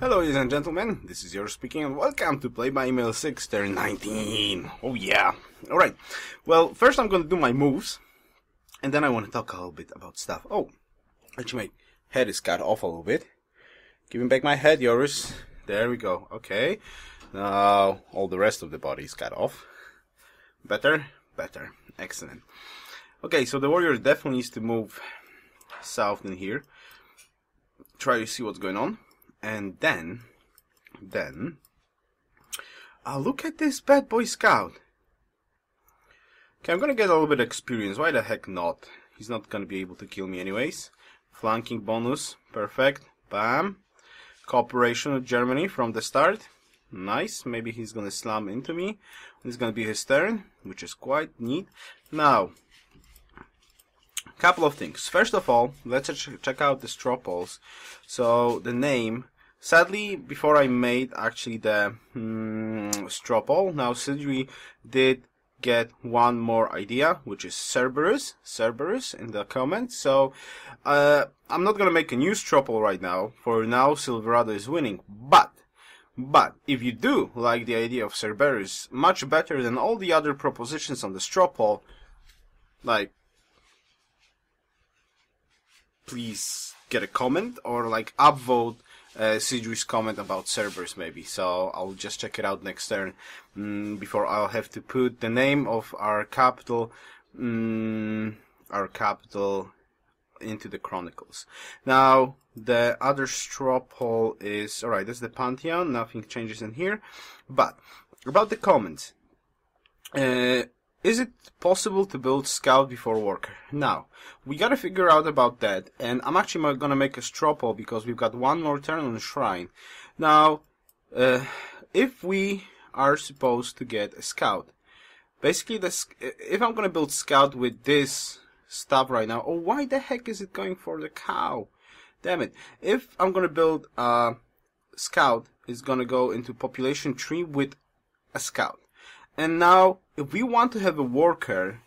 Hello ladies and gentlemen, this is Yoruus speaking and welcome to Play by Email 6 turn 19. Oh yeah. Alright, well first I'm gonna do my moves and then I want to talk a little bit about stuff. Oh, actually my head is cut off a little bit. Giving back my head, Yoruus. There we go, okay. Now all the rest of the body is cut off. Better? Better. Excellent. Okay, so the warrior definitely needs to move south in here. Try to see what's going on. And then, look at this bad boy scout. Okay, I'm gonna get a little bit of experience. Why the heck not? He's not gonna be able to kill me anyways. Flanking bonus, perfect. Bam. Cooperation with Germany from the start. Nice. Maybe he's gonna slam into me. It's gonna be his turn, which is quite neat. Now, couple of things. First of all, let's check out the straw polls. So the name. Sadly, before I made actually the straw poll, now Sidri did get one more idea, which is Cerberus in the comments. So I'm not gonna make a new straw poll right now. For now, Silverado is winning. But if you do like the idea of Cerberus much better than all the other propositions on the straw poll, like, please get a comment or like upvote Sidri's comment about Cerberus maybe. So I'll just check it out next turn before I'll have to put the name of our capital into the chronicles. Now the other straw poll is alright. That's the Pantheon. Nothing changes in here. But about the comments, is it possible to build scout before worker? Now, we gotta figure out about that, and I'm actually gonna make a straw poll because we've got one more turn on shrine. Now, if we are supposed to get a scout, basically if I'm gonna build scout with this stuff right now, oh, why the heck is it going for the cow? Damn it. If I'm gonna build a scout, it's gonna go into population tree with a scout. And now, if we want to have a worker,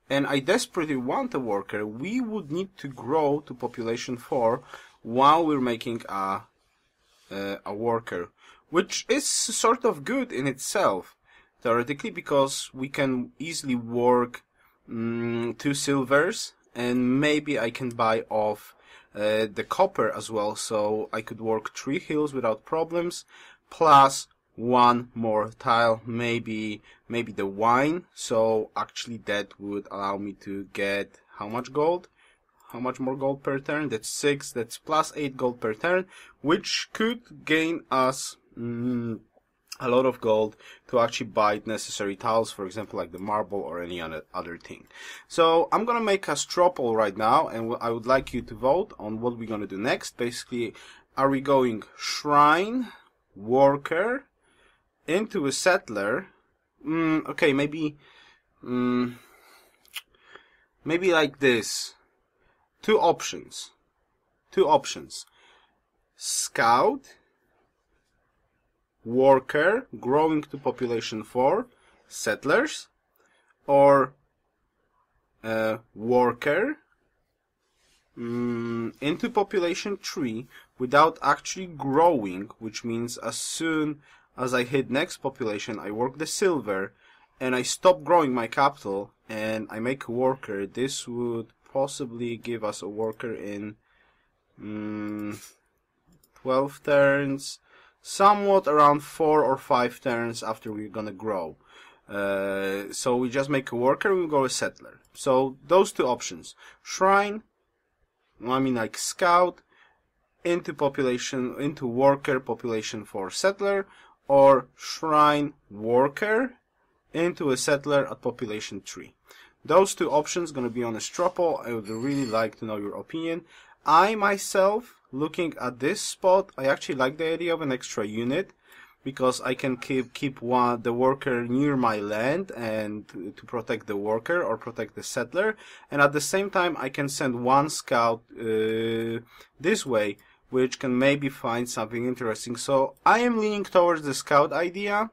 and I desperately want a worker, we would need to grow to population 4 while we're making a worker, which is sort of good in itself, theoretically, because we can easily work 2 silvers, and maybe I can buy off the copper as well, so I could work 3 hills without problems, plus one more tile, maybe the wine. So actually that would allow me to get how much gold? How much more gold per turn? That's 6. That's plus 8 gold per turn, which could gain us a lot of gold to actually buy necessary tiles, for example, like the marble or any other thing. So I'm gonna make a straw poll right now, and I would like you to vote on what we're gonna do next. Basically, are we going shrine, worker, into a settler? Okay, maybe like this. Two options. Scout, worker, growing to population 4, settlers, or worker into population 3 without actually growing, which means as soon as I hit next population, I work the silver, and I stop growing my capital, and I make a worker. This would possibly give us a worker in 12 turns, somewhat around 4 or 5 turns after we're gonna grow. So we just make a worker, we go a settler. So those two options. Shrine, like scout, into worker, population 4 settler, or shrine, worker, into a settler at population 3. Those two options gonna be on a straw poll. I would really like to know your opinion. I myself, looking at this spot, I actually like the idea of an extra unit, because I can keep the worker near my land and to protect the worker or protect the settler, and at the same time I can send one scout this way, which can maybe find something interesting. So I am leaning towards the scout idea,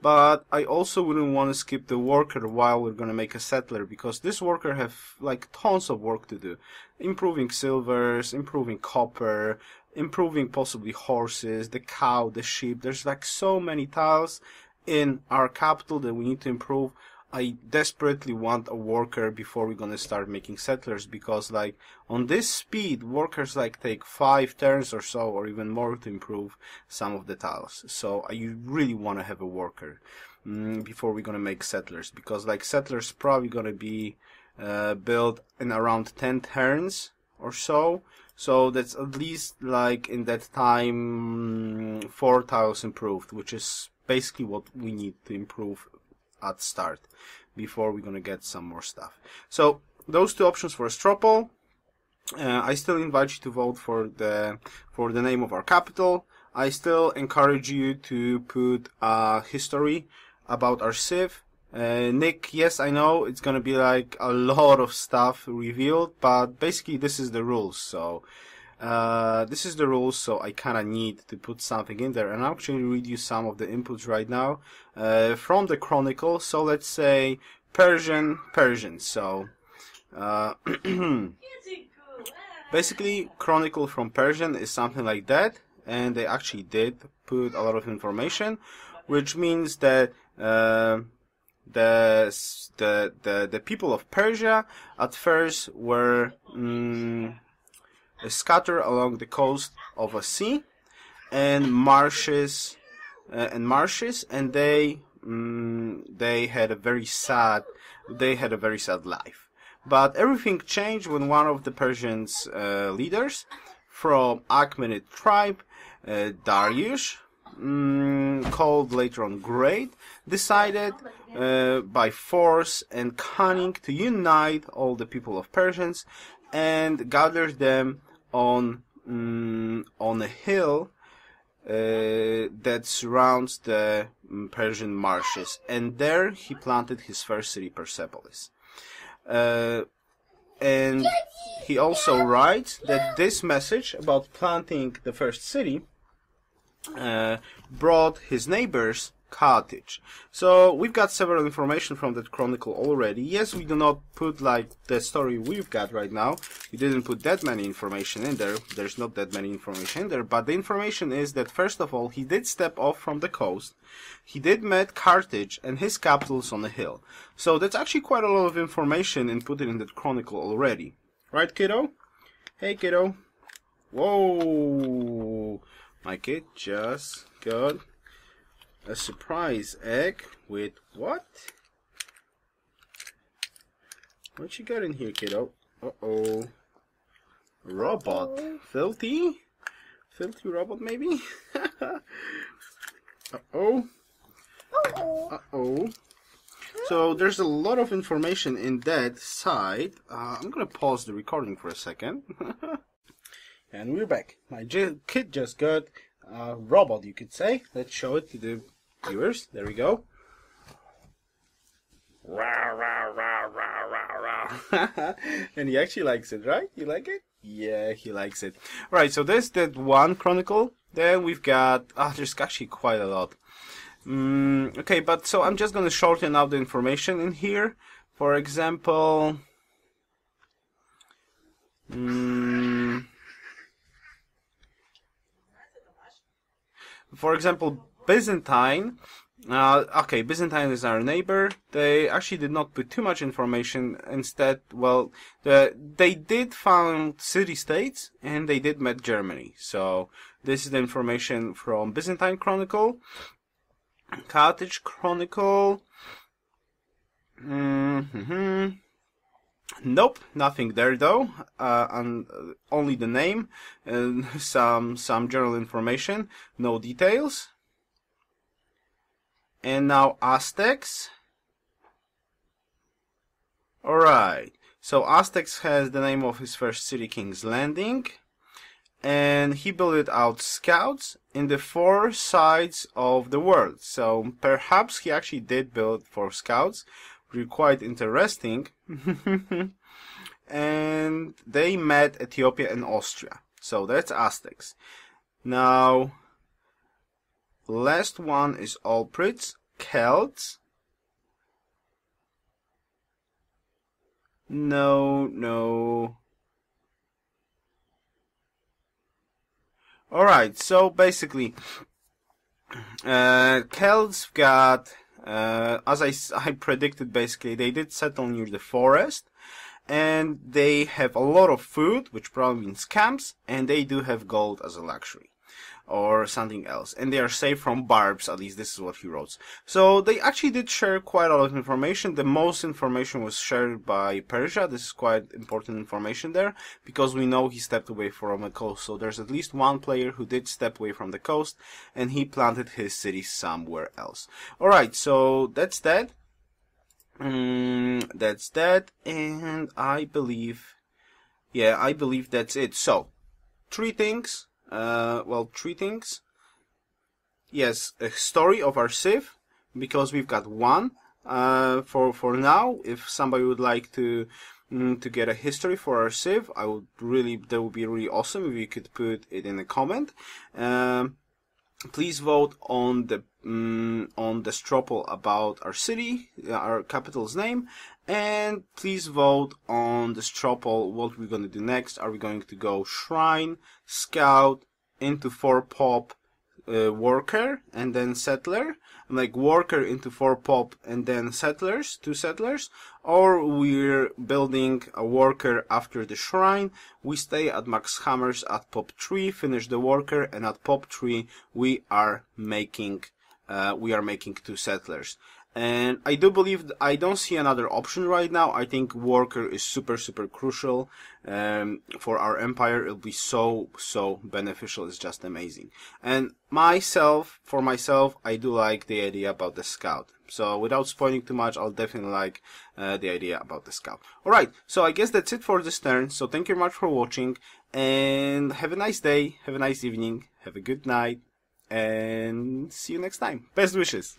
but I also wouldn't want to skip the worker while we're gonna make a settler, because this worker have like tons of work to do. Improving silvers, improving copper, improving possibly horses, the cow, the sheep. There's like so many tiles in our capital that we need to improve. I desperately want a worker before we're gonna start making settlers, because like on this speed workers like take 5 turns or so, or even more, to improve some of the tiles. So I really want to have a worker before we're gonna make settlers, because like settlers probably gonna be built in around 10 turns or so. So that's at least like in that time 4 tiles improved, which is basically what we need to improve at start before we're gonna get some more stuff. So those 2 options for a straw poll. I still invite you to vote for the name of our capital. I still encourage you to put history about our civ. Nick, yes, I know it's gonna be like a lot of stuff revealed, but basically this is the rules. So so I kind of need to put something in there, and I'll actually read you some of the inputs right now from the chronicle. So let's say Persian. So basically chronicle from Persian is something like that, and they actually did put a lot of information, which means that the people of Persia at first were scattered along the coast of a sea and marshes, and they had a very sad life. But everything changed when one of the Persians leaders from Achaemenid tribe, Darius, called later on Great, decided by force and cunning to unite all the people of Persians and gather them on a hill that surrounds the Persian marshes, and there he planted his first city, Persepolis. And he also writes that this message about planting the first city brought his neighbors Carthage. So we've got several information from that chronicle already. Yes, we do not put like the story we've got right now. We didn't put that many information in there. There's not that many information in there, but the information is that first of all, he did step off from the coast. He did met Carthage, and his capital's on a hill. So that's actually quite a lot of information and put it in that chronicle already. Right, kiddo? Hey, kiddo. Whoa! My kid just got a surprise egg with what? What you got in here, kiddo? Uh-oh. Robot. Filthy? Filthy robot, maybe? Uh-oh. Uh-oh. So there's a lot of information in that side. I'm gonna pause the recording for a second. And we're back. My kid just got a robot, you could say. Let's show it to the viewers. There we go. Rah, rah, rah, rah, rah, rah. And he actually likes it, right? You like it? Yeah, he likes it. Right, so there's that one chronicle. Then we've got... there's actually quite a lot. Okay, but so I'm just going to shorten out the information in here. For example... For example, Byzantine. Okay, Byzantine is our neighbor. They actually did not put too much information. Instead, well, they did found city-states, and they did met Germany. So this is the information from Byzantine Chronicle. Carthage Chronicle. Nope, nothing there though. And only the name and some general information, no details. And now Aztecs. Alright, so Aztecs has the name of his first city, King's Landing, and he built out scouts in the 4 sides of the world. So perhaps he actually did build 4 scouts, which is quite interesting. And they met Ethiopia and Austria. So that's Aztecs. Now, last one is Albrits, Celts. No. Alright, so basically, Celts got, as I predicted, basically, they did settle near the forest, and they have a lot of food, which probably means camps, and they do have gold as a luxury. Or something else. And they are safe from barbs, at least this is what he wrote. So they actually did share quite a lot of information. The most information was shared by Persia. This is quite important information there, because we know he stepped away from the coast. So there's at least one player who did step away from the coast, and he planted his city somewhere else. Alright, so that's that. That's that, and I believe that's it. So, three things. Three things. Yes, a story of our civ, because we've got one. For now, if somebody would like to get a history for our civ, that would be really awesome if you could put it in a comment. Please vote on the straw poll about our city, our capital's name, and please vote on the straw poll what we're going to do next. Are we going to go shrine, scout, into 4-pop, worker, and then settler? Like worker into 4-pop and then settlers, 2 settlers, or we're building a worker after the shrine, we stay at max hammers at pop 3, finish the worker, and at pop 3 we are making 2 settlers. And I do believe I don't see another option right now. I think worker is super crucial for our empire. It'll be so beneficial. It's just amazing. And for myself, I do like the idea about the scout. So without spoiling too much, I'll definitely like the idea about the scout. Alright, so I guess that's it for this turn. So thank you very much for watching, and have a nice day, have a nice evening, have a good night, and see you next time. Best wishes.